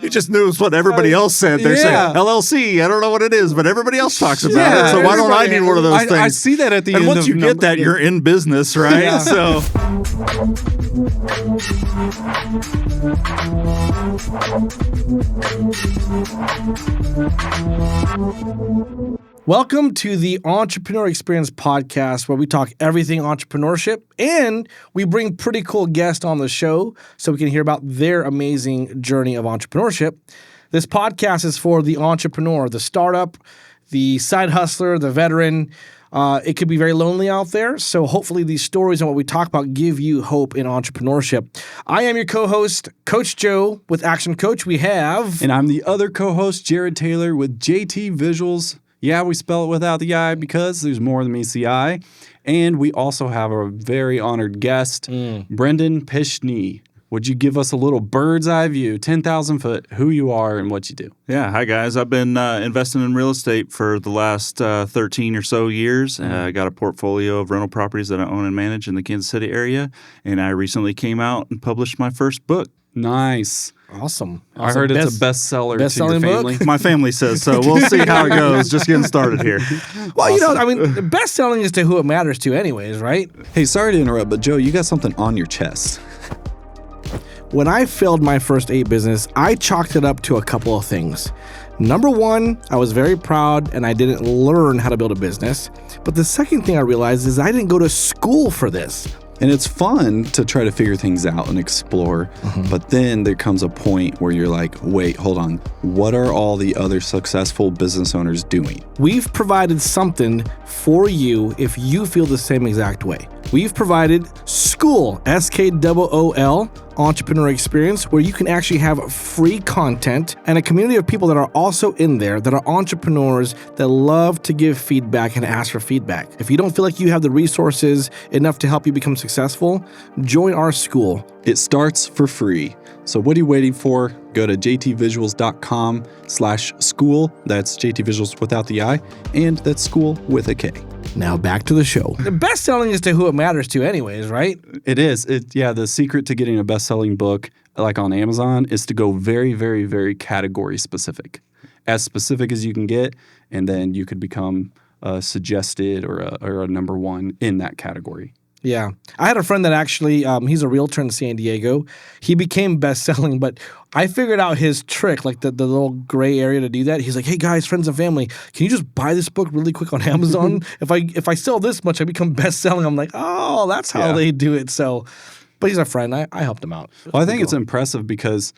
You just knew what everybody else said. They're saying LLC. I don't know what it is, but everybody else talks about it. So why don't I need one of those things? I see that at the end. And once you get that, you're in business, right? Yeah. So. Welcome to the Entrepreneur Experience Podcast, where we talk everything entrepreneurship, and we bring pretty cool guests on the show so we can hear about their amazing journey of entrepreneurship. This podcast is for the entrepreneur, the startup, the side hustler, the veteran. It could be very lonely out there, so hopefully these stories and what we talk about give you hope in entrepreneurship. I am your co-host, Coach Joe with ActionCOACH. We have... And I'm the other co-host, Jared Taylor with JT Visuals. Yeah, we spell it without the I because there's more than meets the I. And we also have a very honored guest, Brendon Pishny. Would you give us a little bird's eye view, 10,000 foot, who you are and what you do? Yeah, hi guys. I've been investing in real estate for the last 13 or so years. I got a portfolio of rental properties that I own and manage in the Kansas City area. And I recently came out and published my first book. Nice. Awesome. I heard it's a bestseller to your family. My family says so. We'll see how it goes. Just getting started here. Well, you know, I mean, best-selling is to who it matters to anyways, right? Hey, sorry to interrupt, but Joe, you got something on your chest. When I failed my first 8 business, I chalked it up to a couple of things. Number one, I was very proud and I didn't learn how to build a business. But the second thing I realized is I didn't go to school for this. And it's fun to try to figure things out and explore, but then there comes a point where you're like, wait, hold on. What are all the other successful business owners doing? We've provided something for you if you feel the same exact way. We've provided School, SKOOL, Entrepreneur Experience, where you can actually have free content and a community of people that are also in there that are entrepreneurs that love to give feedback and ask for feedback. If you don't feel like you have the resources enough to help you become successful, join our school. It starts for free. So what are you waiting for? Go to jtvisuals.com/school. That's JTVisuals without the I, and that's school with a K. Now back to the show. The best-selling is to who it matters to anyways, right? It is. The secret to getting a best-selling book, like on Amazon, is to go very, very, very category specific. As specific as you can get, and then you could become suggested or a number one in that category. Yeah. I had a friend that actually, he's a realtor in San Diego. He became best-selling, but I figured out his trick, like the little gray area to do that. He's like, hey guys, friends and family, can you just buy this book really quick on Amazon? If I sell this much, I become best-selling. I'm like, oh, that's how they do it. So, but he's a friend. I helped him out. Well, I think it's impressive because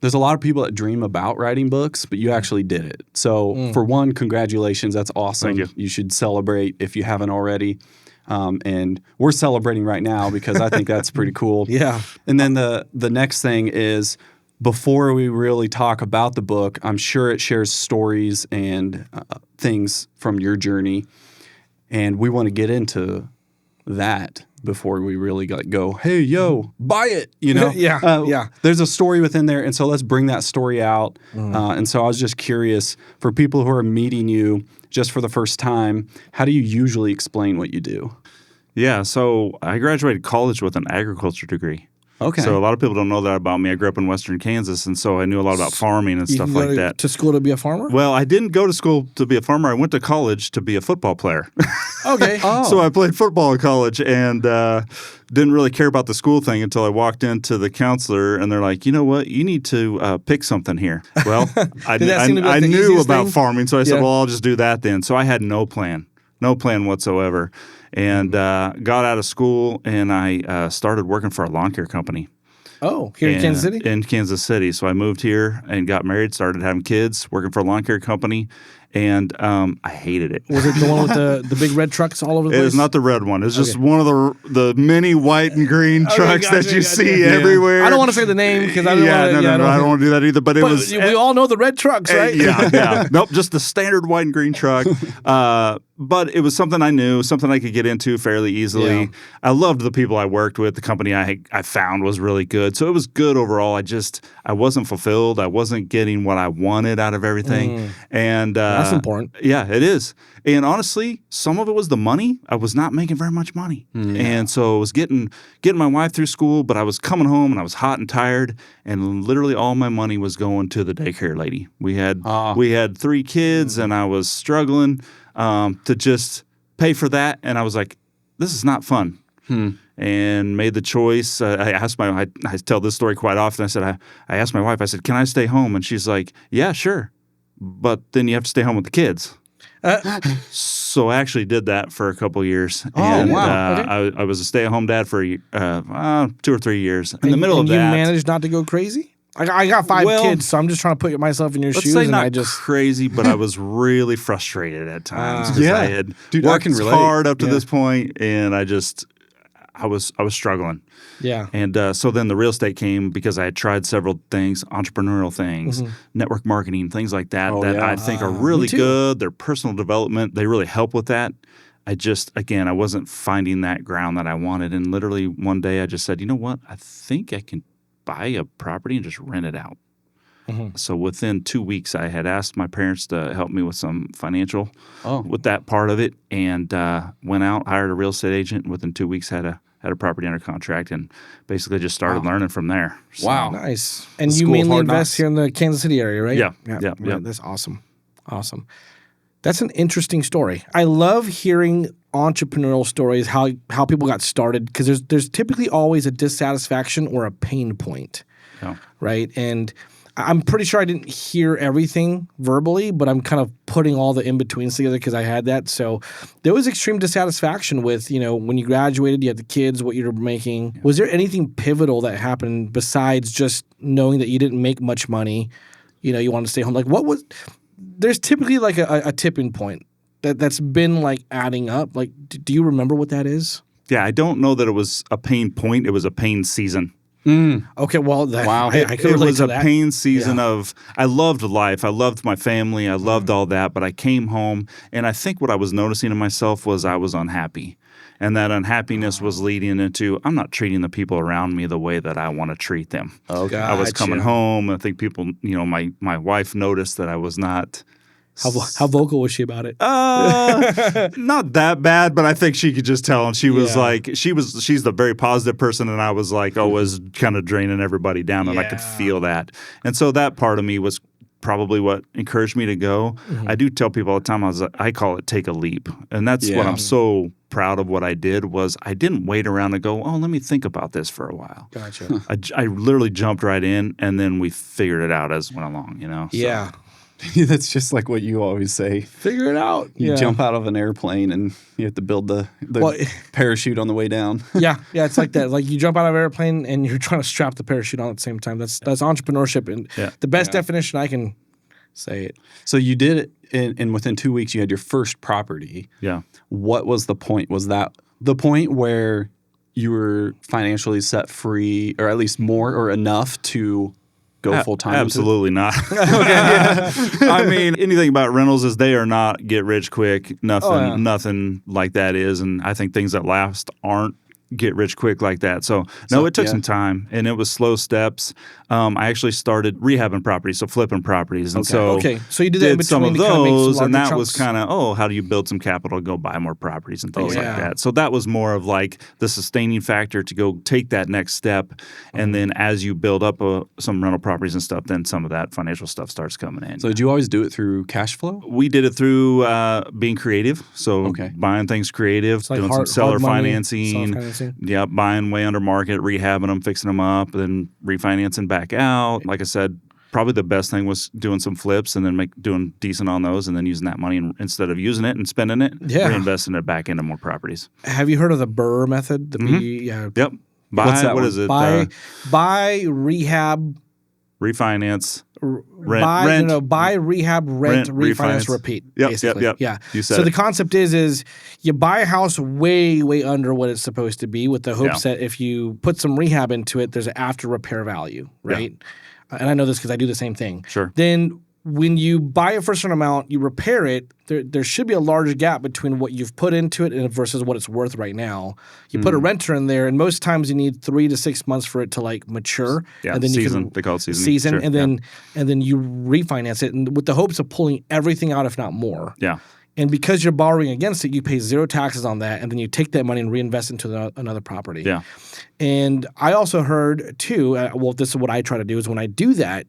there's a lot of people that dream about writing books, but you actually did it. So for one, congratulations. That's awesome. Thank you. You should celebrate if you haven't already. And we're celebrating right now because I think that's pretty cool. Yeah. And then the next thing is, before we really talk about the book, I'm sure it shares stories and things from your journey. And we want to get into that before we really go, hey, yo, buy it, you know? Yeah. There's a story within there, and so let's bring that story out. And so I was just curious, for people who are meeting you just for the first time, how do you usually explain what you do? Yeah, so I graduated college with an agriculture degree. Okay. So a lot of people don't know that about me. I grew up in western Kansas, and so I knew a lot about farming and stuff like that. To school to be a farmer? Well, I didn't go to school to be a farmer. I went to college to be a football player. Okay. So I played football in college and didn't really care about the school thing until I walked into the counselor, and they're like, you know what? You need to pick something here. Well, I knew about farming, so I said, well, I'll just do that then. So I had no plan whatsoever. And got out of school, and I started working for a lawn care company. Oh, here in Kansas City? In Kansas City. So I moved here and got married, started having kids, working for a lawn care company, and I hated it. Was it the one with the big red trucks all over the place? It was not the red one. It was just one of the many white and green trucks that you see everywhere. I don't want to say the name because I don't want to do that either. But it was. We all know the red trucks, right? Yeah. Nope, just the standard white and green truck. But it was something I knew, something I could get into fairly easily. Yeah. I loved the people I worked with. The company I found was really good. So it was good overall. I wasn't fulfilled. I wasn't getting what I wanted out of everything. And That's important. Yeah, it is. And honestly, some of it was the money. I was not making very much money. And so I was getting my wife through school, but I was coming home and I was hot and tired. And literally all my money was going to the daycare lady. We had 3 kids and I was struggling to just pay for that. And I was like, this is not fun. And made the choice. I tell this story quite often. I said, I asked my wife, I said, can I stay home? And she's like, yeah, sure. But then you have to stay home with the kids. So I actually did that for a couple of years. And wow. I was a stay-at-home dad for 2 or 3 years. In the middle of that, you managed not to go crazy? I got 5 kids, so I'm just trying to put myself in your shoes. Let's say not crazy, but I was really frustrated at times because I had worked hard up to this point, and I was struggling. Yeah. And so then the real estate came because I had tried several things, entrepreneurial things, network marketing, things like that I think are really good. They're personal development. They really help with that. I wasn't finding that ground that I wanted. And literally one day I just said, you know what? I think I can buy a property and just rent it out. So within 2 weeks, I had asked my parents to help me with some financial with that part of it, and went out, hired a real estate agent, and within 2 weeks had a property under contract, and basically just started learning from there. So, wow. Nice. And you mainly invest here in the Kansas City area, right? Yeah. That's awesome. Awesome. That's an interesting story. I love hearing entrepreneurial stories, how people got started, because there's typically always a dissatisfaction or a pain point, right? And I'm pretty sure I didn't hear everything verbally, but I'm kind of putting all the in-betweens together because I had that. So there was extreme dissatisfaction with, when you graduated, you had the kids, what you were making. Yeah. Was there anything pivotal that happened besides just knowing that you didn't make much money, you wanted to stay home? Like there's typically like a tipping point that's been like adding up. Like, do you remember what that is? Yeah, I don't know that it was a pain point. It was a pain season. Okay, well, wow. I could relate to that. It was a pain season of, I loved life. I loved my family. I loved all that. But I came home, and I think what I was noticing in myself was I was unhappy. And that unhappiness was leading into, I'm not treating the people around me the way that I want to treat them. Okay. I was coming home. I think people, my wife noticed that I was not... How vocal was she about it? Not that bad, but I think she could just tell. And she was like, she's the very positive person, and I was like always kind of draining everybody down, and I could feel that. And so that part of me was probably what encouraged me to go. I do tell people all the time, I call it take a leap. And that's what I'm so proud of what I did was I didn't wait around and go, let me think about this for a while. Gotcha. I literally jumped right in, and then we figured it out as it went along, So. Yeah. That's just like what you always say. Figure it out. You jump out of an airplane and you have to build the parachute on the way down. Yeah, it's like that. Like you jump out of an airplane and you're trying to strap the parachute on at the same time. That's entrepreneurship, and the best definition I can say it. So you did it, and within 2 weeks you had your first property. Yeah. What was the point? Was that the point where you were financially set free, or at least more or enough to go full time? Absolutely not. I mean, anything about rentals is they are not get rich quick. Nothing like that is, and I think things that last aren't get rich quick like that. So it took some time, and it was slow steps. I actually started rehabbing properties, so flipping properties, and so you did that in between some of to kind of make those, some and that chunks. was kind of how do you build some capital to go buy more properties and things like that. So that was more of like the sustaining factor to go take that next step, and then as you build up some rental properties and stuff, then some of that financial stuff starts coming in. So did you always do it through cash flow? We did it through being creative, so buying things creative, like doing some seller financing. Self-financing. Yeah, buying way under market, rehabbing them, fixing them up, then refinancing back out. Like I said, probably the best thing was doing some flips and then doing decent on those, and then using that money instead of using it and spending it, reinvesting it back into more properties. Have you heard of the BRRRR method? Yep. What's that? What is it? Buy, rehab, refinance. Buy, rehab, rent, refinance, repeat. Basically. Yep. Yeah. You said so it. the concept is you buy a house way, way under what it's supposed to be, with the hopes that if you put some rehab into it, there's an after repair value, right? And I know this because I do the same thing. Sure. Then when you buy it for a certain amount, you repair it, there should be a large gap between what you've put into it and versus what it's worth right now. You put a renter in there, and most times you need 3 to 6 months for it to like mature. Yeah, and then they call it season. Sure, and then you refinance it, and with the hopes of pulling everything out, if not more. Yeah. And because you're borrowing against it, you pay 0 taxes on that, and then you take that money and reinvest into another property. Yeah. And I also heard too, this is what I try to do, is when I do that,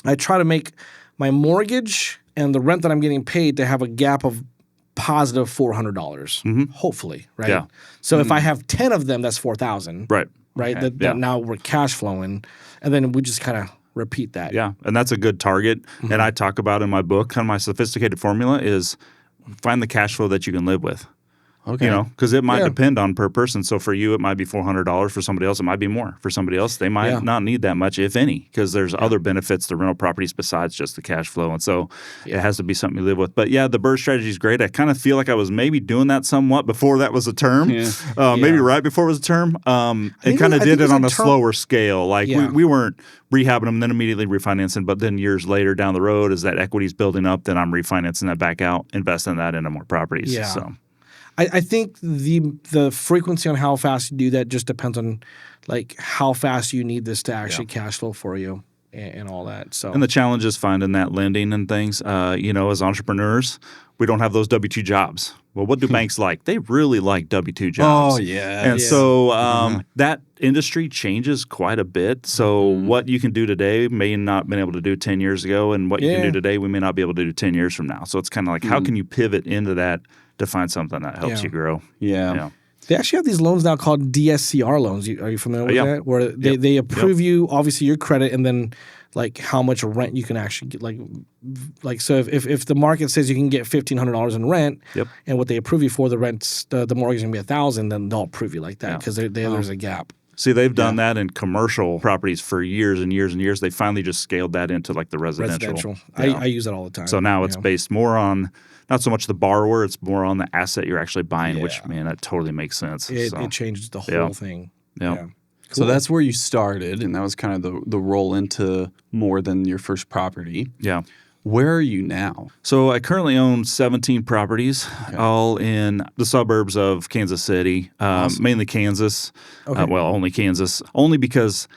I try to make my mortgage and the rent that I'm getting paid to have a gap of positive $400, hopefully, right? Yeah. So if I have 10 of them, that's $4,000. Right. Right? Okay. That now we're cash flowing, and then we just kind of repeat that. Yeah, and that's a good target. And I talk about in my book, kind of my sophisticated formula is find the cash flow that you can live with. Okay. You know, because it might depend on per person. So for you, it might be $400. For somebody else, it might be more. For somebody else, they might not need that much, if any, because there's other benefits to rental properties besides just the cash flow. And so it has to be something you live with. But yeah, the BRRRR strategy is great. I kind of feel like I was maybe doing that somewhat before that was a term. Maybe right before it was a term. And kind of did it on a slower scale. Like we weren't rehabbing them and then immediately refinancing. But then years later down the road, as that equity is building up, then I'm refinancing that back out, investing that into more properties. Yeah. So. I think the frequency on how fast you do that just depends on like how fast you need this to actually cash flow for you and all that. So and the challenge is finding that lending and things. You know, as entrepreneurs, we don't have those W-2 jobs. Well, what do banks like? They really like W-2 jobs. Oh yeah, and so that industry changes quite a bit. So what you can do today may not have been able to do 10 years ago, and what you can do today we may not be able to do 10 years from now. So it's kind of like how can you pivot into that to find something that helps you grow. Yeah. They actually have these loans now called DSCR loans. Are you familiar with that? Where they approve you, obviously your credit, and then like how much rent you can actually get. Like so if the market says you can get $1,500 in rent, and what they approve you for, the rent's the mortgage is gonna be $1,000, then they'll approve you like that because there's a gap. See, they've done that in commercial properties for years and years and years. They finally just scaled that into like the residential. I use that all the time. So now it's based more on not so much the borrower, it's more on the asset you're actually buying, which, man, that totally makes sense. It changes the whole thing. Yeah. Cool. So that's where you started, and that was kind of the roll into more than your first property. Yeah. Where are you now? So I currently own 17 properties, all in the suburbs of Kansas City, mainly Kansas. Only Kansas. Only because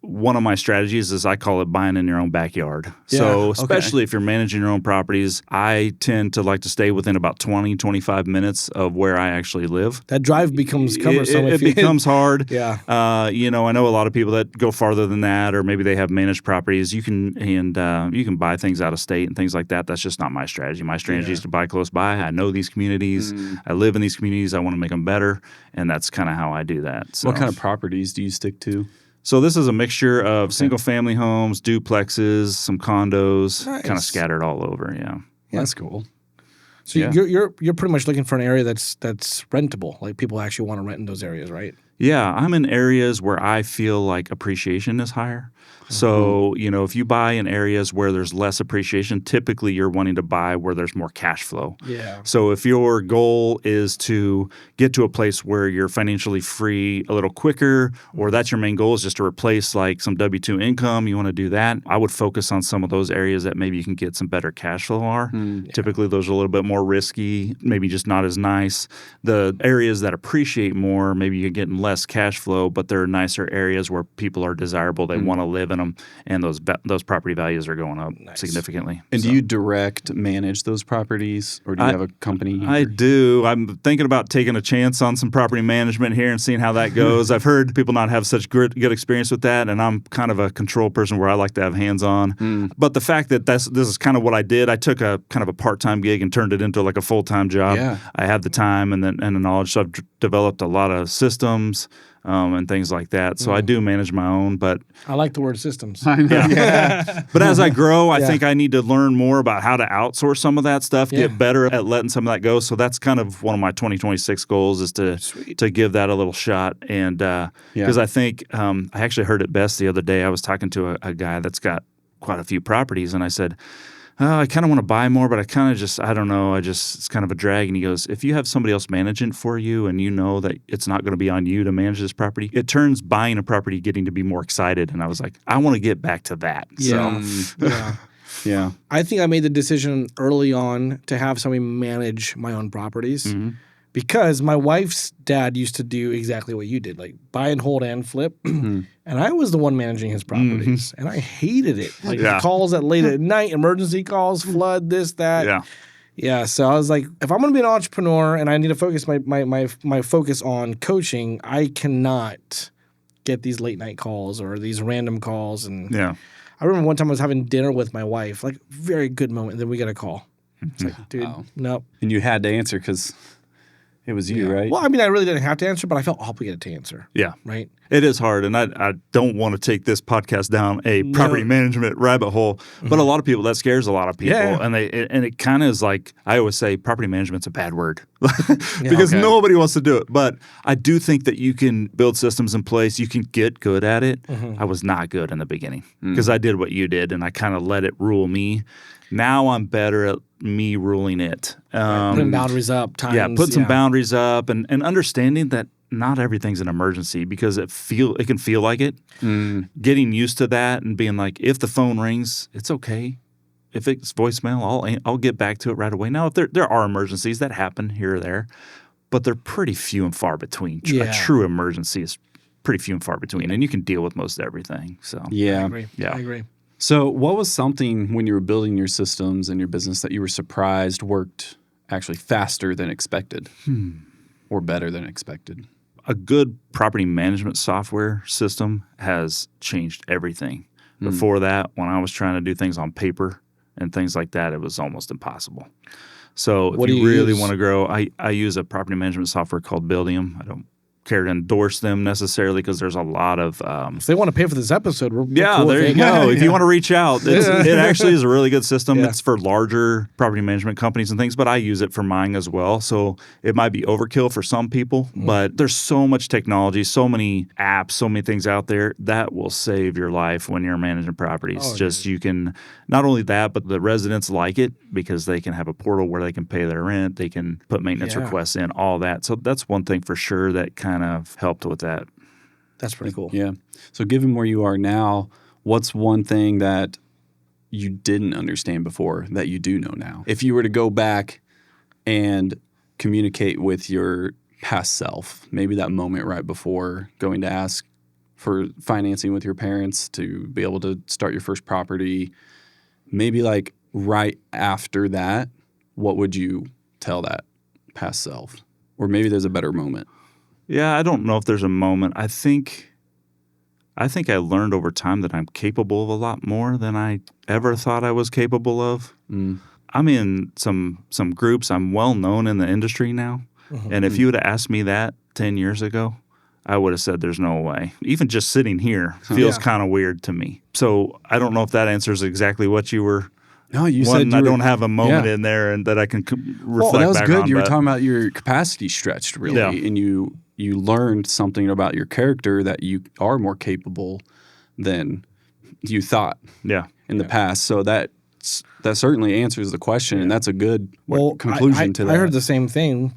one of my strategies is I call it buying in your own backyard. So especially if you're managing your own properties, I tend to like to stay within about 20, 25 minutes of where I actually live. That drive becomes cumbersome. It becomes hard. Yeah. You know, I know a lot of people that go farther than that, or maybe they have managed properties. You can buy things out of state and things like that. That's just not my strategy. My strategy is to buy close by. I know these communities. I live in these communities. I want to make them better, and that's kind of how I do that. So. What kind of properties do you stick to? So this is a mixture of single-family homes, duplexes, some condos, kind of scattered all over. Yeah, that's cool. So you're pretty much looking for an area that's rentable, like people actually want to rent in those areas, right? Yeah, I'm in areas where I feel like appreciation is higher. So, you know, if you buy in areas where there's less appreciation, typically you're wanting to buy where there's more cash flow. Yeah. So if your goal is to get to a place where you're financially free a little quicker, or that's your main goal is just to replace like some W-2 income, you want to do that, I would focus on some of those areas that maybe you can get some better cash flow are. Typically those are a little bit more risky, maybe just not as nice. The areas that appreciate more, maybe you're getting less cash flow, but they're nicer areas where people are desirable. They want to live in them, and those property values are going up significantly. And do you direct manage those properties, or do you have a company? I do. I'm thinking about taking a chance on some property management here and seeing how that goes. I've heard people not have such good experience with that, and I'm kind of a control person where I like to have hands-on. But the fact that this is kind of what I did, I took a kind of a part-time gig and turned it into like a full-time job. Yeah. I had the time and the knowledge, so I've developed a lot of systems and things like that. So I do manage my own, but I like the word systems. But as I grow, I think I need to learn more about how to outsource some of that stuff, get better at letting some of that go. So that's kind of one of my 2026 goals is to give that a little shot. And because I think I actually heard it best the other day. I was talking to a guy that's got quite a few properties, and I said, I kind of want to buy more, but I kind of just, I don't know, it's kind of a drag. And he goes, if you have somebody else managing it for you and you know that it's not going to be on you to manage this property, it turns buying a property getting to be more excited. And I was like, I want to get back to that. Yeah. So. Yeah. I think I made the decision early on to have somebody manage my own properties because my wife's dad used to do exactly what you did, like buy and hold and flip. And I was the one managing his properties and I hated it. Like calls at late at night, emergency calls, flood, this, that. Yeah. Yeah. So I was like, if I'm going to be an entrepreneur and I need to focus my focus on coaching, I cannot get these late night calls or these random calls. And I remember one time I was having dinner with my wife, like very good moment. And then we got a call. It's like, dude, nope. And you had to answer because it was you, right? Well, I mean, I really didn't have to answer, but I felt obligated to answer. Yeah. Right? It is hard, and I don't want to take this podcast down a property management rabbit hole, but a lot of people, that scares a lot of people, and it kind of is like, I always say property management's a bad word because nobody wants to do it, but I do think that you can build systems in place, you can get good at it. I was not good in the beginning because I did what you did, and I kind of let it rule me. Now I'm better at me ruling it. Putting boundaries up. Put some boundaries up and understanding that not everything's an emergency because it can feel like it. Getting used to that and being like, if the phone rings, it's okay. If it's voicemail, I'll get back to it right away. Now, if there are emergencies that happen here or there, but they're pretty few and far between. A true emergency is pretty few and far between, and you can deal with most everything. So I agree. So what was something when you were building your systems and your business that you were surprised worked actually faster than expected or better than expected? A good property management software system has changed everything. Before that, when I was trying to do things on paper and things like that, it was almost impossible. So if you really want to grow, I use a property management software called Buildium. I don't care to endorse them necessarily because there's a lot of if they want to pay for this episode, we're cool. There you go. If you want to reach out, it actually is a really good system. It's for larger property management companies and things, but I use it for mine as well. So it might be overkill for some people, but there's so much technology, so many apps, so many things out there that will save your life when you're managing properties. You can not only that, but the residents like it because they can have a portal where they can pay their rent, they can put maintenance requests in, all that. So that's one thing for sure that kind of helped with that. That's pretty cool. Yeah. So given where you are now, what's one thing that you didn't understand before that you do know now? If you were to go back and communicate with your past self, maybe that moment right before going to ask for financing with your parents to be able to start your first property, maybe like right after that, what would you tell that past self? Or maybe there's a better moment. Yeah, I don't know if there's a moment. I think I learned over time that I'm capable of a lot more than I ever thought I was capable of. I'm in some groups. I'm well known in the industry now. And if you would have asked me that 10 years ago, I would have said there's no way. Even just sitting here feels kind of weird to me. So I don't know if that answers exactly what you were. No, you said I don't have a moment in there and that I can reflect back on. Well, that was good. You were talking about your capacity stretched, really, and you learned something about your character that you are more capable than you thought in the past. So that certainly answers the question, and that's a good conclusion to that. I heard the same thing,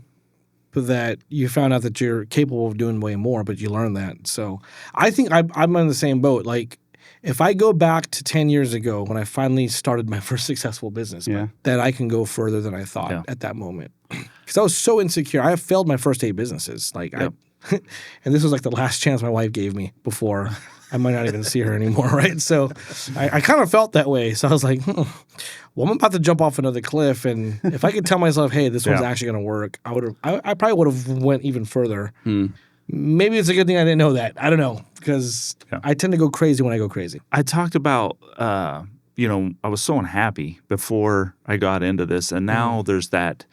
that you found out that you're capable of doing way more, but you learned that. So I think I'm on the same boat. Like, if I go back to 10 years ago when I finally started my first successful business, that I can go further than I thought at that moment. Because I was so insecure. I have failed my first 8 businesses. And this was like the last chance my wife gave me before I might not even see her anymore, right? So I kind of felt that way. So I was like, well, I'm about to jump off another cliff. And if I could tell myself, hey, this one's actually going to work, I probably would have went even further. Maybe it's a good thing I didn't know that. I don't know, because I tend to go crazy when I go crazy. I talked about, I was so unhappy before I got into this, and now there's that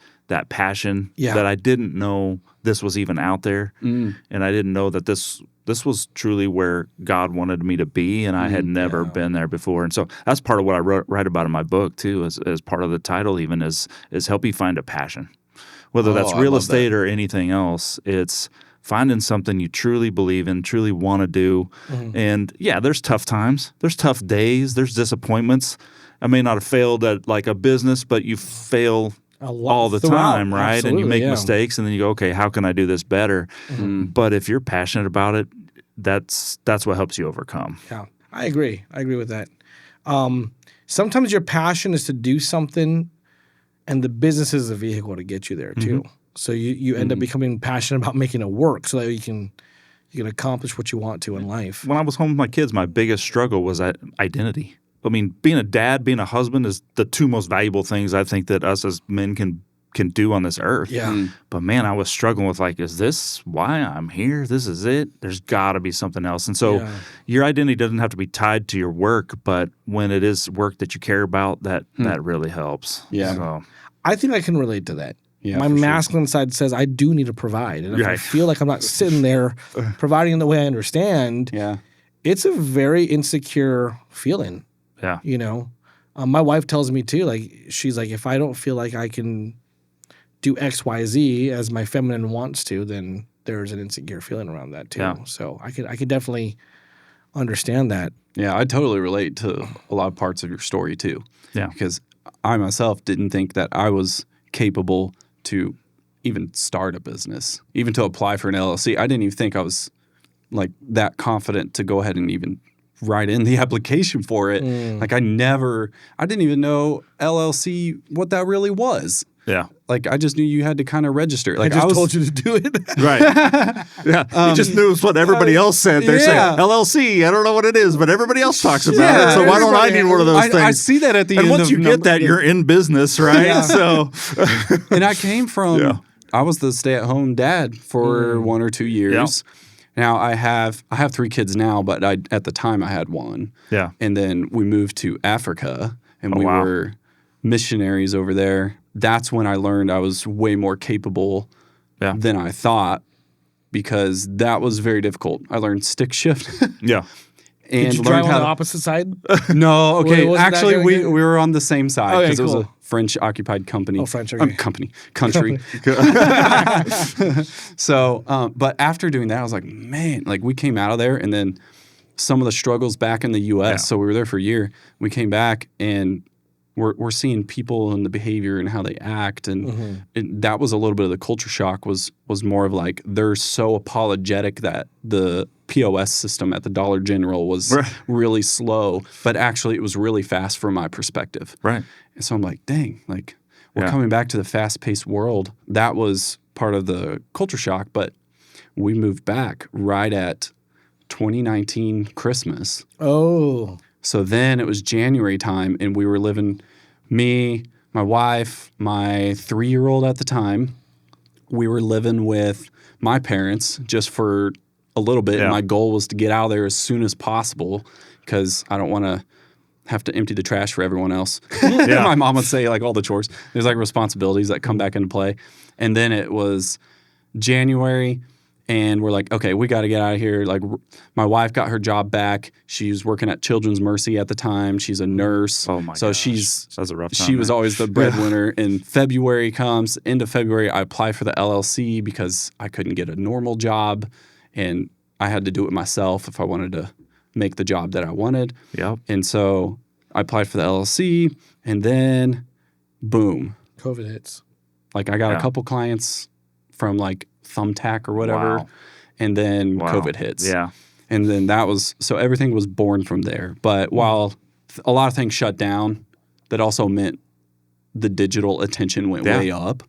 passion that I didn't know this was even out there, and I didn't know that this was truly where God wanted me to be, and I had never been there before. And so that's part of what I write about in my book too, as part of the title even is help you find a passion, whether that's real estate or anything else. It's finding something you truly believe in, truly want to do. And there's tough times. There's tough days. There's disappointments. I may not have failed at like a business, but you fail all the time, right? Absolutely, and you make mistakes, and then you go, okay, how can I do this better? But if you're passionate about it, that's what helps you overcome. Yeah, I agree. I agree with that. sometimes your passion is to do something, and the business is a vehicle to get you there too. So you end up becoming passionate about making it work so that you can accomplish what you want to in life. When I was home with my kids, my biggest struggle was identity. I mean, being a dad, being a husband is the two most valuable things I think that us as men can do on this earth. Yeah. But man, I was struggling with like, is this why I'm here? This is it? There's got to be something else. And so your identity doesn't have to be tied to your work, but when it is work that you care about, that really helps. Yeah. So. I think I can relate to that. Yeah, my masculine side says I do need to provide. And if I feel like I'm not sitting there providing in the way I understand, it's a very insecure feeling. Yeah. You know, my wife tells me too, like, she's like, if I don't feel like I can do X, Y, Z as my feminine wants to, then there's an insecure feeling around that too. Yeah. So I could definitely understand that. Yeah, I totally relate to a lot of parts of your story too. Yeah. Because I myself didn't think that I was capable to even start a business, even to apply for an LLC. I didn't even think I was like that confident to go ahead and even write in the application for it. Like I didn't even know LLC, what that really was. Yeah. Like I just knew you had to kind of register. Like I told you to do it. Right. Yeah. You just knew what everybody else said. They're saying LLC. I don't know what it is, but everybody else talks about it. So why don't I need one of those things? I see that at the end. And once you get that, you're in business, right? Yeah. So. And I came from. I was the stay-at-home dad for 1 or 2 years. Yeah. Now I have 3 kids now, but at the time I had 1. Yeah. And then we moved to Africa, and we were missionaries over there. That's when I learned I was way more capable than I thought, because that was very difficult. I learned stick shift. Yeah. And Did you drive on the opposite side? No, okay. Actually, we we were on the same side because it was cool. a French-occupied company. Oh, French, okay. Country. So, but after doing that, I was like, man, like we came out of there, and then some of the struggles back in the U.S. Yeah. So we were there for a year. We came back, and we're seeing people and the behavior and how they act, and that was a little bit of the culture shock. Was more of like they're so apologetic that the POS system at the Dollar General was really slow, but actually it was really fast from my perspective. Right. And so I'm like, dang, like we're coming back to the fast-paced world. That was part of the culture shock, but we moved back right at 2019 Christmas. Oh. So then it was January time, and we were living, me, my wife, my 3-year-old at the time, we were living with my parents just for a little bit. Yeah. And my goal was to get out of there as soon as possible because I don't want to have to empty the trash for everyone else. My mom would say, like, all the chores. There's, like, responsibilities that come back into play. And then it was January, and we're like, okay, we got to get out of here. Like, my wife got her job back. She was working at Children's Mercy at the time. She's a nurse. Oh, my so gosh. That was a rough time. She was always the breadwinner. And February comes. End of February, I apply for the LLC because I couldn't get a normal job, and I had to do it myself if I wanted to make the job that I wanted. Yep. And so I applied for the LLC, and then boom. COVID hits. Like I got a couple clients from like Thumbtack or whatever, and then COVID hits. Yeah. And then that was, so everything was born from there. But while a lot of things shut down, that also meant the digital attention went way up.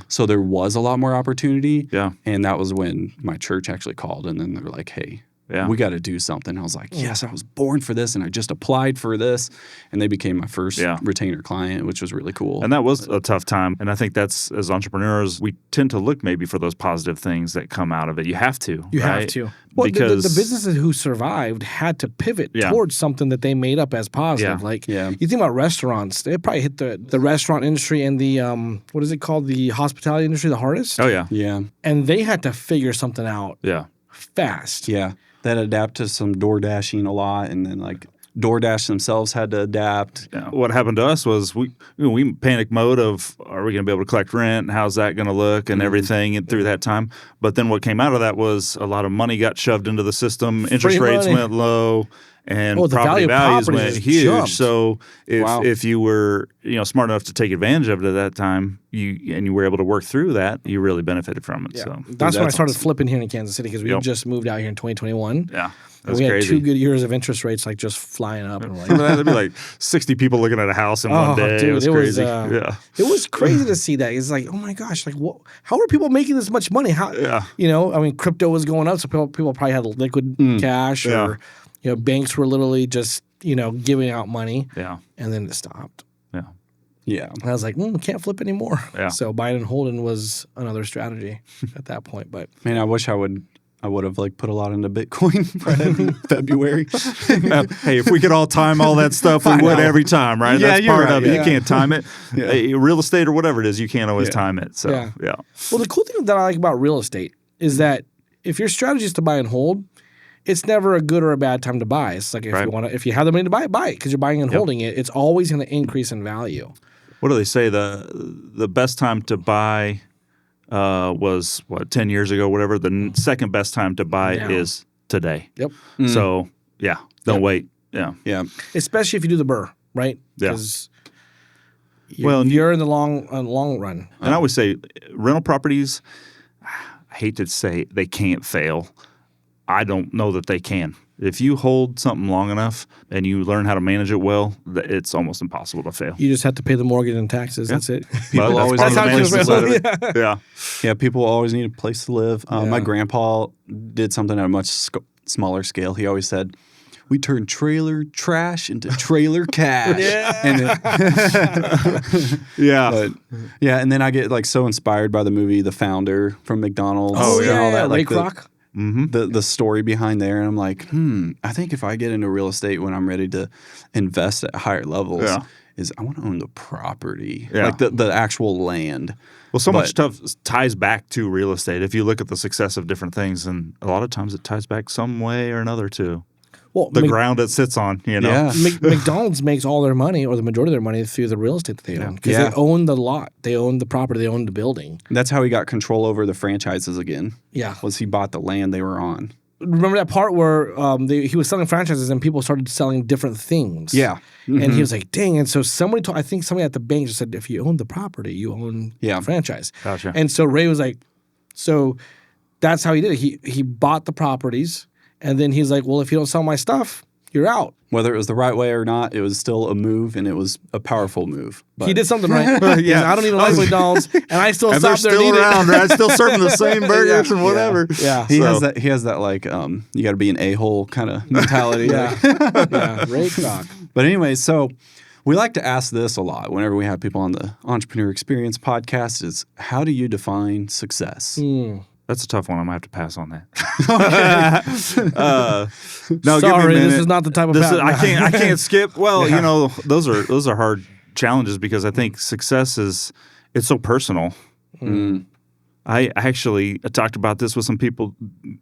So there was a lot more opportunity. Yeah. And that was when my church actually called, and then they were like, hey, we got to do something. I was like, yes, I was born for this, and I just applied for this. And they became my first retainer client, which was really cool. And that was a tough time. And I think that's, as entrepreneurs, we tend to look maybe for those positive things that come out of it. You have to. You have to. Well, because the businesses who survived had to pivot towards something that they made up as positive. Like, you think about restaurants, they probably hit the restaurant industry and the, what is it called? The hospitality industry the hardest. Oh, yeah. Yeah. And they had to figure something out fast. Yeah. That adapt to some door dashing a lot, and then like DoorDash themselves had to adapt. Yeah. What happened to us was we panic mode of, are we going to be able to collect rent? How's that going to look and everything through that time? But then what came out of that was a lot of money got shoved into the system. Interest rates went low. and the property value of values properties went has huge. jumped. So Wow. if you were smart enough to take advantage of it at that time, you were able to work through that, you really benefited from it. Yeah. So That's when I started awesome. flipping here in Kansas City because we Yep. just moved out here in 2021. yeah, And that's we had crazy. 2 good years of interest rates like just flying up. And we're like, Remember that? There'd be like 60 people looking at a house in one day. dude, it was crazy. Yeah. It was crazy to see that. It's like, oh my gosh, like how are people making this much money? How I mean, crypto was going up, so people probably had liquid cash, or banks were literally just giving out money. Yeah. And then it stopped. Yeah. Yeah. And I was like, can't flip anymore. Yeah. So buying and holding was another strategy at that point. But Man, I wish I would have like put a lot into Bitcoin right in February. Hey, if we could all time all that stuff, we would every time, right? Yeah, That's you're part right, of it. yeah. You can't time it. Yeah. Real estate or whatever it is, you can't always Yeah. time it. So, yeah. Well, the cool thing that I like about real estate is that if your strategy is to buy and hold, it's never a good or a bad time to buy. It's like if you have the money to buy it because you're buying and holding it. It's always going to increase in value. What do they say? The best time to buy was 10 years ago, whatever. The second best time to buy Now. is today. Yep. So, don't wait. Yeah. Yeah. Especially if you do the burr, right? Yeah. Because Well, you're in the long run. And I always say rental properties, I hate to say they can't fail. I don't know that they can. If you hold something long enough and you learn how to manage it well, it's almost impossible to fail. You just have to pay the mortgage and taxes. That's it. But that's always part of the how it management goes, side of really. it. Yeah. Yeah, people always need a place to live. My Yeah. grandpa did something at a much smaller scale. He always said, "We turn trailer trash into trailer cash." Yeah. But yeah, and then I get like so inspired by the movie The Founder from McDonald's. Oh, and yeah. all that, Ray like Kroc. the story behind there, and I'm like, I think if I get into real estate when I'm ready to invest at higher levels, Yeah. is I want to own the property, Yeah. like the actual land. Well, so much But- stuff ties back to real estate. If you look at the success of different things, and a lot of times it ties back some way or another to Well, the ground it sits on, Yeah. McDonald's makes all their money, or the majority of their money, through the real estate that they own. Because Yeah. they own the lot, they own the property, they own the building. That's how he got control over the franchises again. Yeah. Was he bought the land they were on? Remember that part where he was selling franchises and people started selling different things? Yeah. And he was like, dang. And so I think somebody at the bank just said, if you own the property, you own the franchise. Gotcha. And so Ray was like, so that's how he did it. He bought the properties, and then he's like, well, if you don't sell my stuff, you're out. Whether it was the right way or not, it was still a move, and it was a powerful move. But He did something right. Yeah. I don't even like McDonald's, and I still and they're stop there and still eat around, right? Still serving the same burgers and Yeah. whatever. Yeah. He So- has that like you got to be an a-hole kind of mentality. Yeah. Yeah. Ray Kroc. But anyway, so we like to ask this a lot whenever we have people on the Entrepreneur Experience podcast: is how do you define success? That's a tough one. I might have to pass on that. No, give me a Sorry, this minute. is not the type of I can't skip. Well, those are hard challenges because I think success it's so personal. I actually talked about this with some people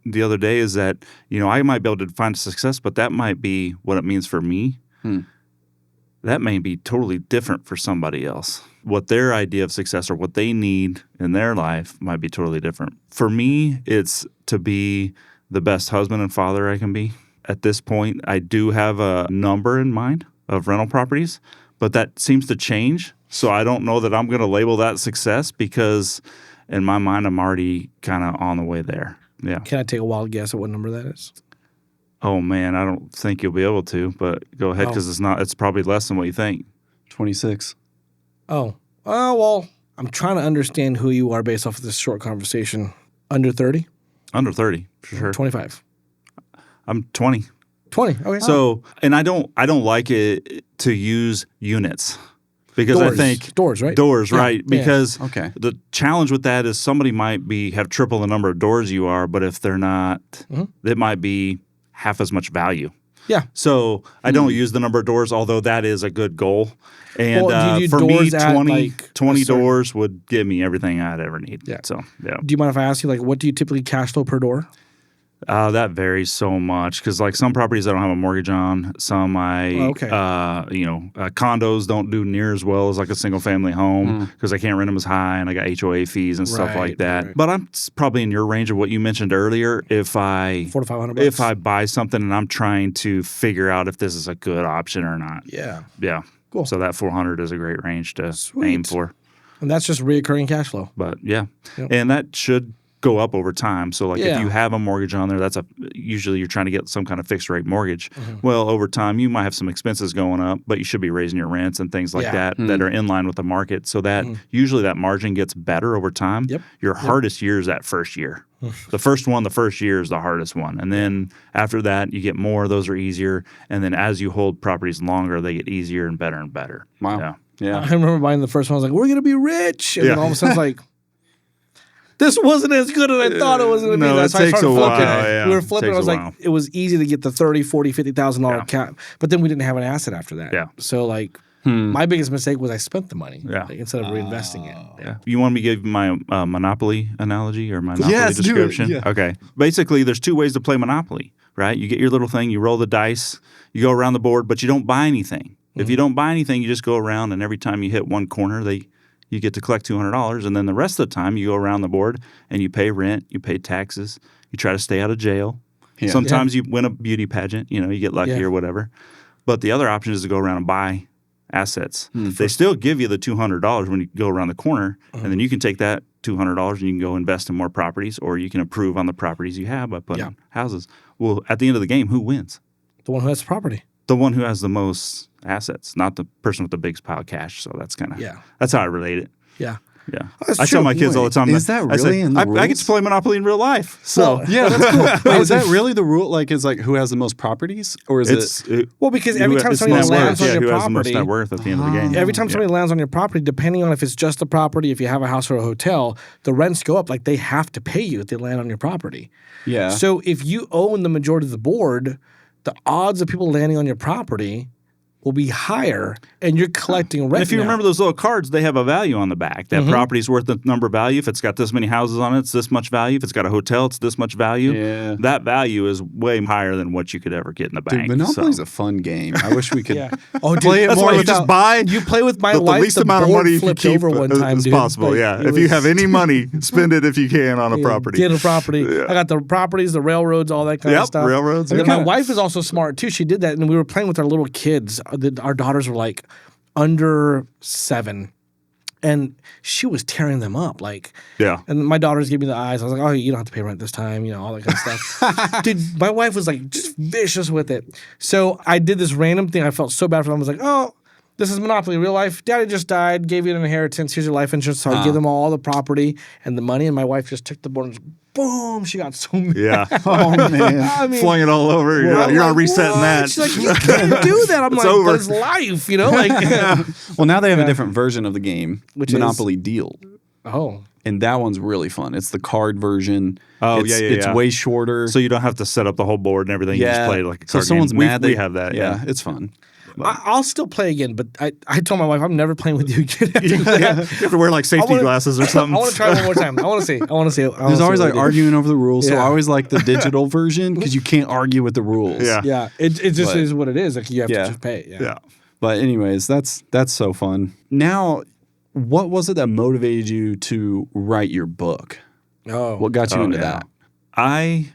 the other day. Is that I might be able to define success, but that might be what it means for me. That may be totally different for somebody else. What their idea of success or what they need in their life might be totally different. For me, it's to be the best husband and father I can be. At this point, I do have a number in mind of rental properties, but that seems to change. So I don't know that I'm going to label that success because in my mind, I'm already kind of on the way there. Yeah. Can I take a wild guess at what number that is? Oh, man, I don't think you'll be able to, but go ahead because it's probably less than what you think. 26. Oh, well, I'm trying to understand who you are based off of this short conversation. Under 30? Under 30, for sure. 25. I'm 20. 20. Okay. So, and I don't like it to use units because Doors. I think Doors, right? Doors, Yeah. right? Yeah. Because Okay. the challenge with that is somebody might have triple the number of doors you are, but if they're not, it might be half as much value. Yeah. So I don't use the number of doors, although that is a good goal. And Well, do you do for me, doors at, 20 like, 20 a certain- doors would give me everything I'd ever need. Yeah. So, yeah. Do you mind if I ask you, what do you typically cash flow per door? That varies so much because, like, some properties I don't have a mortgage on. Some condos don't do near as well as like a single family home because I can't rent them as high, and I got HOA fees and stuff like that. Right. But I'm probably in your range of what you mentioned earlier. If I $400 to $500, if I buy something and I'm trying to figure out if this is a good option or not. Yeah. Cool. So that 400 is a great range to aim for. And that's just reoccurring cash flow. But and that should go up over time. So like if you have a mortgage on there, that's usually you're trying to get some kind of fixed rate mortgage. Well, over time you might have some expenses going up, but you should be raising your rents and things like that are in line with the market. So that usually that margin gets better over time. Your hardest year is that first year. The first year is the hardest one. And then after that you get more, those are easier. And then as you hold properties longer, they get easier and better and better. Wow. Yeah. I remember buying the first one. I was like, we're going to be rich. And then all of a sudden it's like, this wasn't as good as I thought it was going to be. No, That's it takes a while. We were flipping. I was like, it was easy to get the $30,000, $40,000, $50,000 cap, but then we didn't have an asset after that. Yeah. So like, my biggest mistake was I spent the money instead of reinvesting it. Yeah. You want me to give my Monopoly analogy or my Monopoly description? Yeah. Okay. Basically, there's two ways to play Monopoly, right? You get your little thing, you roll the dice, you go around the board, but you don't buy anything. If you don't buy anything, you just go around, and every time you hit one corner, you get to collect $200, and then the rest of the time you go around the board and you pay rent, you pay taxes, you try to stay out of jail. Yeah. Sometimes you win a beauty pageant, you get lucky or whatever. But the other option is to go around and buy assets. They still give you the $200 when you go around the corner, and then you can take that $200 and you can go invest in more properties, or you can improve on the properties you have by putting houses. Well, at the end of the game, who wins? The one who has the property. The one who has the most assets, not the person with the biggest pile of cash. So that's kind of that's how I relate it. Yeah. Yeah. I tell my kids all the time. Is that really in the rules? I get to play Monopoly in real life. So yeah, that's cool. Wait, is that really the rule? Like, is like who has the most properties, or is it? Well, because every time somebody lands on your who property, has the most net worth at the end of the game. Every time somebody lands on your property, depending on if it's just a property, if you have a house or a hotel, the rents go up. Like they have to pay you if they land on your property. Yeah. So if you own the majority of the board, the odds of people landing on your property will be higher, and you're collecting rent. And if you remember those little cards, they have a value on the back. That property's worth the number of value. If it's got this many houses on it, it's this much value. If it's got a hotel, it's this much value. Yeah. That value is way higher than what you could ever get in the bank. Dude, Monopoly's a fun game. I wish we could play it more. You just buy. You play with my wife. The least amount of money you can keep over one time, as possible. Like, if you have any money, spend it if you can on a property. Get a property. I got the properties, the railroads, all that kind of stuff. Railroads. And then my wife is also smart too. She did that, and we were playing with our little kids. Our daughters were like under 7, and she was tearing them up and my daughters gave me the eyes. I was like, oh, you don't have to pay rent this time, all that kind of stuff. Dude, my wife was like just vicious with it. So I did this random thing. I felt so bad for them. I was like, oh, this is Monopoly, real life. Daddy just died, gave you an inheritance. Here's your life insurance. So I give them all the property and the money, and my wife just took the board and just, boom, she got so mad. Yeah. Oh, man. I mean, flung it all over. You're not resetting that. She's like, you can't do that. I'm like, over. That's life, Well, now they have a different version of the game, which Monopoly is Deal. Oh. And that one's really fun. It's the card version. Oh, it's way shorter. So you don't have to set up the whole board and everything. You just play like a card game. So someone's mad. We have that. Yeah, it's fun. I'll still play again, but I told my wife I'm never playing with you again. You have to wear like safety glasses or something. I want to try one more time. I want to see. There's always like arguing over the rules, so I always like the digital version because you can't argue with the rules. Yeah. It just is what it is. Like you have to just pay. Yeah. But anyways, that's so fun. Now, what was it that motivated you to write your book? Oh, what got you into that? I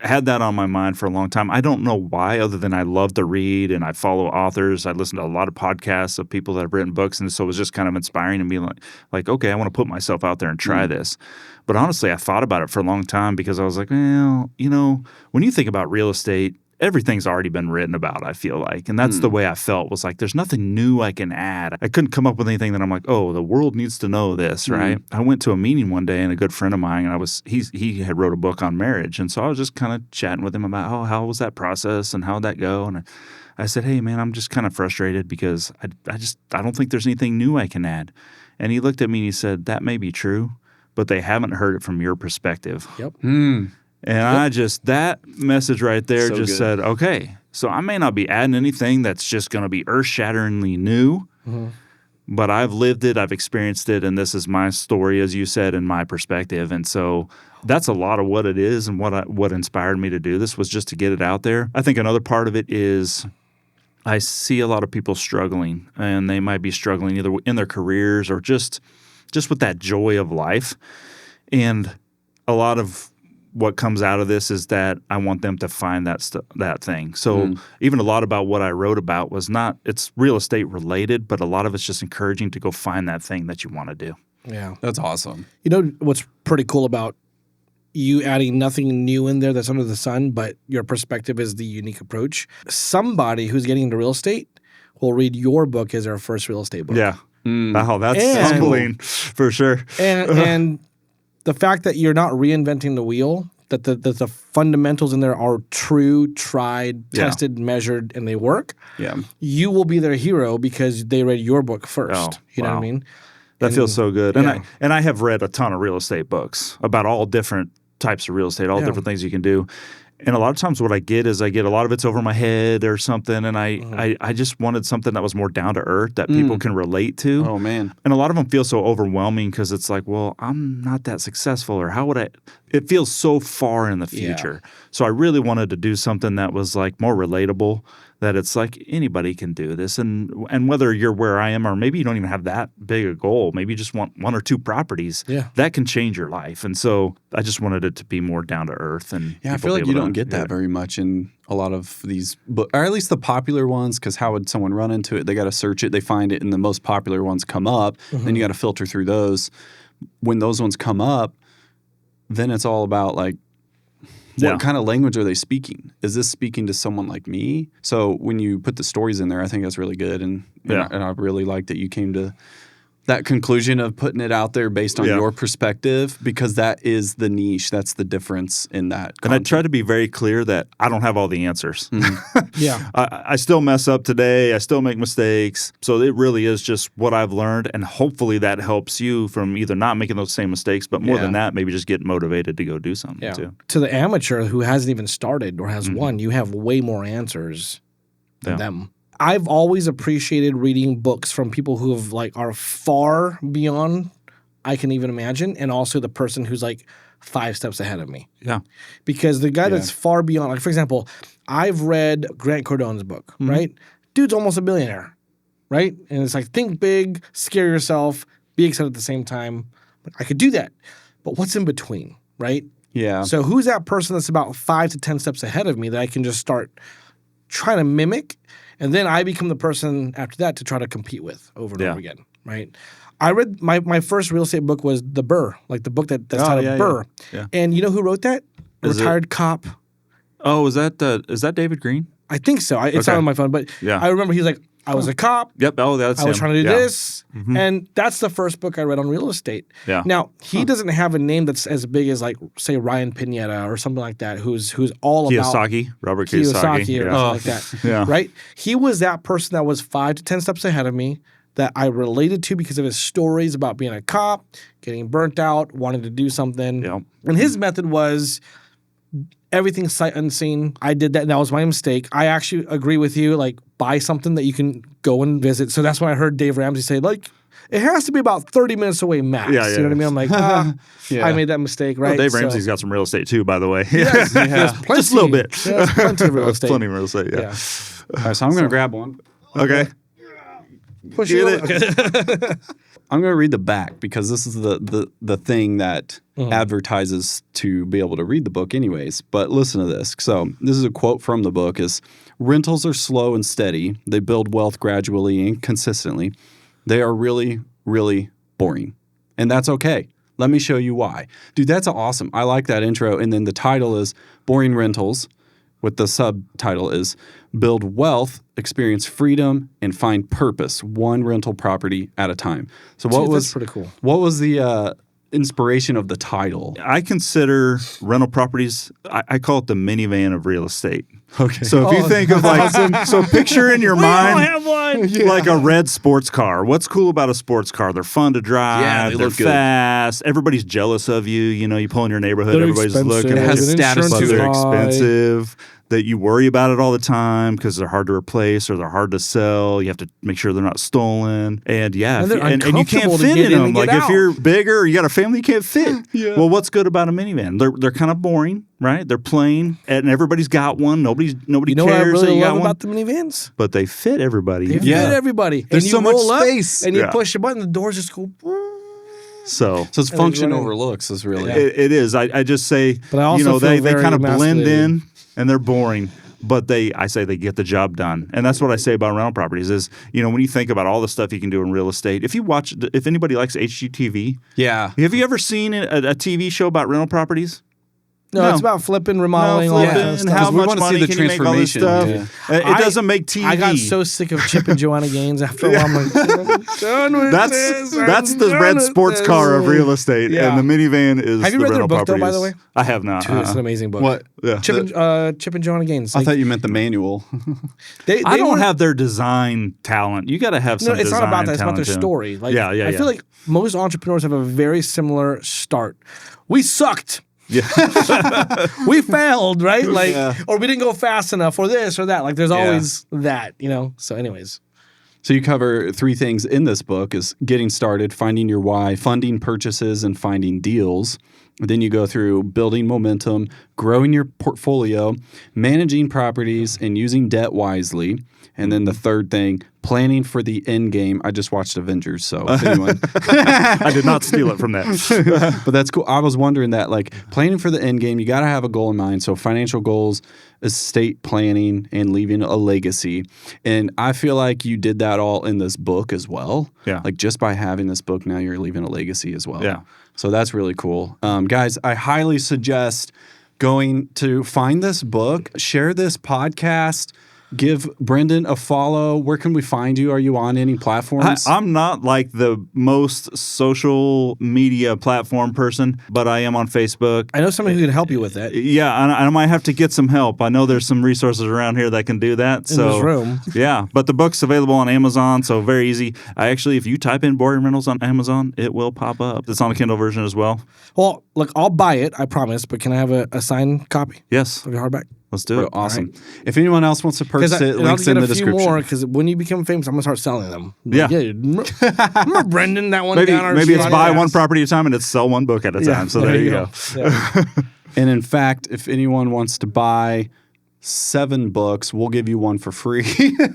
had that on my mind for a long time. I don't know why, other than I love to read and I follow authors. I listen to a lot of podcasts of people that have written books, and so it was just kind of inspiring to me. Like, okay, I want to put myself out there and try this. But honestly, I thought about it for a long time because I was like, well, when you think about real estate, everything's already been written about, I feel like. And that's the way I felt, was like, there's nothing new I can add. I couldn't come up with anything that I'm like, oh, the world needs to know this, right? I went to a meeting one day, and a good friend of mine, and he had wrote a book on marriage. And so I was just kind of chatting with him about, oh, how was that process and how'd that go? And I said, hey, man, I'm just kind of frustrated because I don't think there's anything new I can add. And he looked at me and he said, that may be true, but they haven't heard it from your perspective. Yep. And that message right there said, okay, so I may not be adding anything that's just going to be earth-shatteringly new, but I've lived it, I've experienced it, and this is my story, as you said, and my perspective. And so that's a lot of what it is, and what inspired me to do this was just to get it out there. I think another part of it is I see a lot of people struggling, and they might be struggling either in their careers or just with that joy of life. And a lot of what comes out of this is that I want them to find that thing. So even a lot about what I wrote about was it's real estate related, but a lot of it's just encouraging to go find that thing that you want to do. Yeah. That's awesome. You know what's pretty cool about you adding nothing new in there that's under the sun, but your perspective is the unique approach. Somebody who's getting into real estate will read your book as their first real estate book. Yeah. Oh, that's humbling for sure. And the fact that you're not reinventing the wheel, that the fundamentals in there are true, tried, tested, measured, and they work. Yeah. You will be their hero because they read your book first. Oh, you know what I mean? That feels so good. Yeah. And I have read a ton of real estate books about all different types of real estate, all different things you can do. And a lot of times what I get is a lot of it's over my head or something, and I just wanted something that was more down to earth that people can relate to. Oh, man. And a lot of them feel so overwhelming because it's like, well, I'm not that successful, or how would I – it feels so far in the future. Yeah. So I really wanted to do something that was like more relatable, that it's like anybody can do this. And whether you're where I am, or maybe you don't even have that big a goal, maybe you just want 1 or 2 properties, that can change your life. And so I just wanted it to be more down to earth. And I feel like you don't get that very much in a lot of these books, or at least the popular ones, because how would someone run into it? They got to search it. They find it, and the most popular ones come up. Then you got to filter through those. When those ones come up, then it's all about like, what kind of language are they speaking? Is this speaking to someone like me? So when you put the stories in there, I think that's really good. And I really like that you came to that conclusion of putting it out there based on your perspective, because that is the niche. That's the difference in that content. And I try to be very clear that I don't have all the answers. Yeah. I still mess up today. I still make mistakes. So it really is just what I've learned, and hopefully that helps you from either not making those same mistakes, but more than that, maybe just get motivated to go do something too. To the amateur who hasn't even started or has one, you have way more answers than them. I've always appreciated reading books from people who have are far beyond I can even imagine, and also the person who's 5 steps ahead of me. Yeah. Because the guy that's far beyond, for example, I've read Grant Cardone's book, right? Dude's almost a billionaire, right? And it's think big, scare yourself, be excited at the same time. I could do that. But what's in between, right? Yeah. So who's that person that's about 5 to 10 steps ahead of me that I can just start trying to mimic? And then I become the person after that to try to compete with over and over again, right? I read my first real estate book was The Burr, the book that's titled Burr. Yeah. And you know who wrote that? Retired cop. Oh, is that David Green? I think so. It's not on my phone, but I remember he's like, I was a cop. Yep. Oh, that's I was him. trying to do this. And that's the first book I read on real estate. Yeah. Now, he doesn't have a name that's as big as say Ryan Pineda or something like that, who's all about Robert Kiyosaki or something like that. Yeah. Right? He was that person that was 5 to 10 steps ahead of me that I related to because of his stories about being a cop, getting burnt out, wanting to do something. Yep. And his method was everything sight unseen. I did that, and that was my mistake. I actually agree with you. Buy something that you can go and visit. So that's when I heard Dave Ramsey say, it has to be about 30 minutes away max. Yeah, you know what I mean? I'm like, I made that mistake, right? Well, Dave Ramsey's got some real estate too, by the way. Yes, just a little bit. There's plenty of real estate. Plenty of real estate, yeah. All right, so I'm going to grab one. Okay. Push it. Okay. I'm going to read the back because this is the thing that advertises to be able to read the book anyways. But listen to this. So this is a quote from the book is, rentals are slow and steady. They build wealth gradually and consistently. They are really, really boring. And that's okay. Let me show you why. Dude, that's awesome. I like that intro. And then the title is Boring Rentals, with the subtitle is Build Wealth, Experience Freedom, and Find Purpose, one rental property at a time. So that's pretty cool. What was the inspiration of the title? I consider rental properties, I call it the minivan of real estate. Okay. So if you think of so picture in your mind We all have one. like a red sports car. What's cool about a sports car? They're fun to drive. Yeah, they they're look good. fast. Everybody's jealous of you. You know, you pull in your neighborhood, They're everybody's expensive. looking. It has status But to they're it. expensive. that you worry about it all the time because they're hard to replace or they're hard to sell. You have to make sure they're not stolen. And yeah, and you can't fit in them. Like if you're bigger or you got a family, you can't fit. Well, what's good about a minivan? They're kind of boring, right? They're plain, and everybody's got one. Nobody you know cares what I really that you got love one. about the minivans? But they fit everybody. They fit everybody. There's and you so much roll space. Up, and you push a button, the doors just go. So it's function over looks is really it is. I just say, but I also they kind of blend in and they're boring. But I say they get the job done. And that's what I say about rental properties is, when you think about all the stuff you can do in real estate, if anybody likes HGTV, have you ever seen a TV show about rental properties? No, it's about flipping, remodeling, all that kind of stuff. How much money can you make all this stuff? It doesn't make TV. I got so sick of Chip and Joanna Gaines after a while. I'm like, I'm done with this. That's the red sports car of real estate, and the minivan is. Have you read their book though? By the way, I have not. Dude, it's an amazing book. What? Yeah. Chip and Joanna Gaines. I thought you meant the manual. I don't have their design talent. You got to have some. No, it's not about that. It's about their story. Like, I feel like most entrepreneurs have a very similar start. We sucked. Yeah. We failed, right? Or we didn't go fast enough, or this or that. Like there's always that, So anyways. So you cover 3 things in this book is getting started, finding your why, funding purchases, and finding deals. Then you go through building momentum, growing your portfolio, managing properties, and using debt wisely. And then the third thing, planning for the end game. I just watched Avengers, so if anyone... I did not steal it from that. But that's cool. I was wondering that, planning for the end game, you got to have a goal in mind. So financial goals, estate planning, and leaving a legacy. And I feel like you did that all in this book as well. Yeah. Just by having this book, now you're leaving a legacy as well. Yeah. So that's really cool. Guys, I highly suggest going to find this book, share this podcast, give Brendon a follow. Where can we find you? Are you on any platforms? I'm not like the most social media platform person, but I am on Facebook. I know somebody who can help you with that. Yeah, and I might have to get some help. I know there's some resources around here that can do that. In this room. Yeah, but the book's available on Amazon, so very easy. If you type in boring rentals on Amazon, it will pop up. It's on a Kindle version as well. Well, look, I'll buy it, I promise, but can I have a signed copy? Yes. Of your hardback? Let's do it. Awesome. Right. If anyone else wants to purchase it, links in the description. More because when you become famous, I'm gonna start selling them. Yeah. Remember Brendon, that one maybe down our maybe it's buy ass. one property at a time and it's sell one book at a time. So there you go. Yeah. And in fact, if anyone wants to buy 7 books, we'll give you one for free.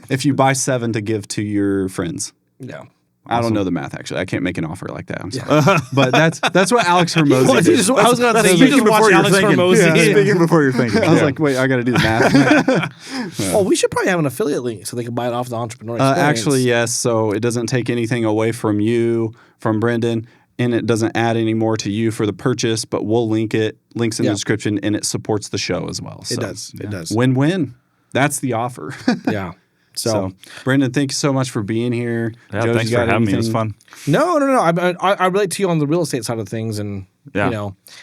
If you buy 7 to give to your friends. Yeah. I don't know the math, actually. I can't make an offer like that. I'm sorry. But that's what Alex Hermosi did. I was going to say, you just watch Alex Hermosi. Speaking before you're thinking. I was like, wait, I got to do the math. Oh, we should probably have an affiliate link so they can buy it off the Entrepreneur Experience. Actually, yes. So it doesn't take anything away from you, from Brendon, and it doesn't add any more to you for the purchase, but we'll link it, links in the description, and it supports the show as well. So, it does. It does. Win-win. That's the offer. Yeah. So, Brendon, thank you so much for being here. Yeah, thanks for having me. It was fun. No. I relate to you on the real estate side of things, and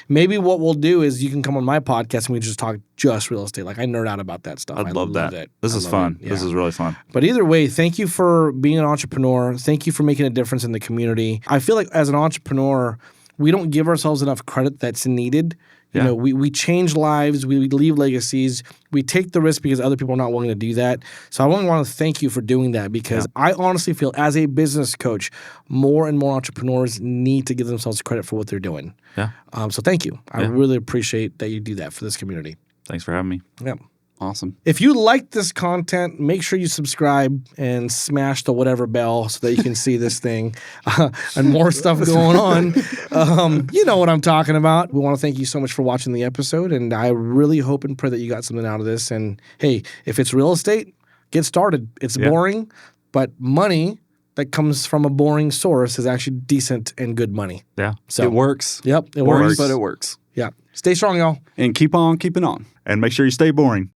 maybe what we'll do is you can come on my podcast and we just talk just real estate. Like I nerd out about that stuff. I'd love that. This is fun. Yeah. This is really fun. But either way, thank you for being an entrepreneur. Thank you for making a difference in the community. I feel like as an entrepreneur, we don't give ourselves enough credit that's needed. You know, we change lives, we leave legacies, we take the risk because other people are not willing to do that. So I really want to thank you for doing that because I honestly feel as a business coach, more and more entrepreneurs need to give themselves credit for what they're doing. Yeah. So thank you. I really appreciate that you do that for this community. Thanks for having me. Yeah. Awesome. If you like this content, make sure you subscribe and smash the whatever bell so that you can see this thing and more stuff going on. You know what I'm talking about. We want to thank you so much for watching the episode, and I really hope and pray that you got something out of this. And hey, if it's real estate, get started. It's boring, but money that comes from a boring source is actually decent and good money. Yeah. So it works. Yep, it works. But it works. Yeah. Stay strong, y'all. And keep on keeping on. And make sure you stay boring.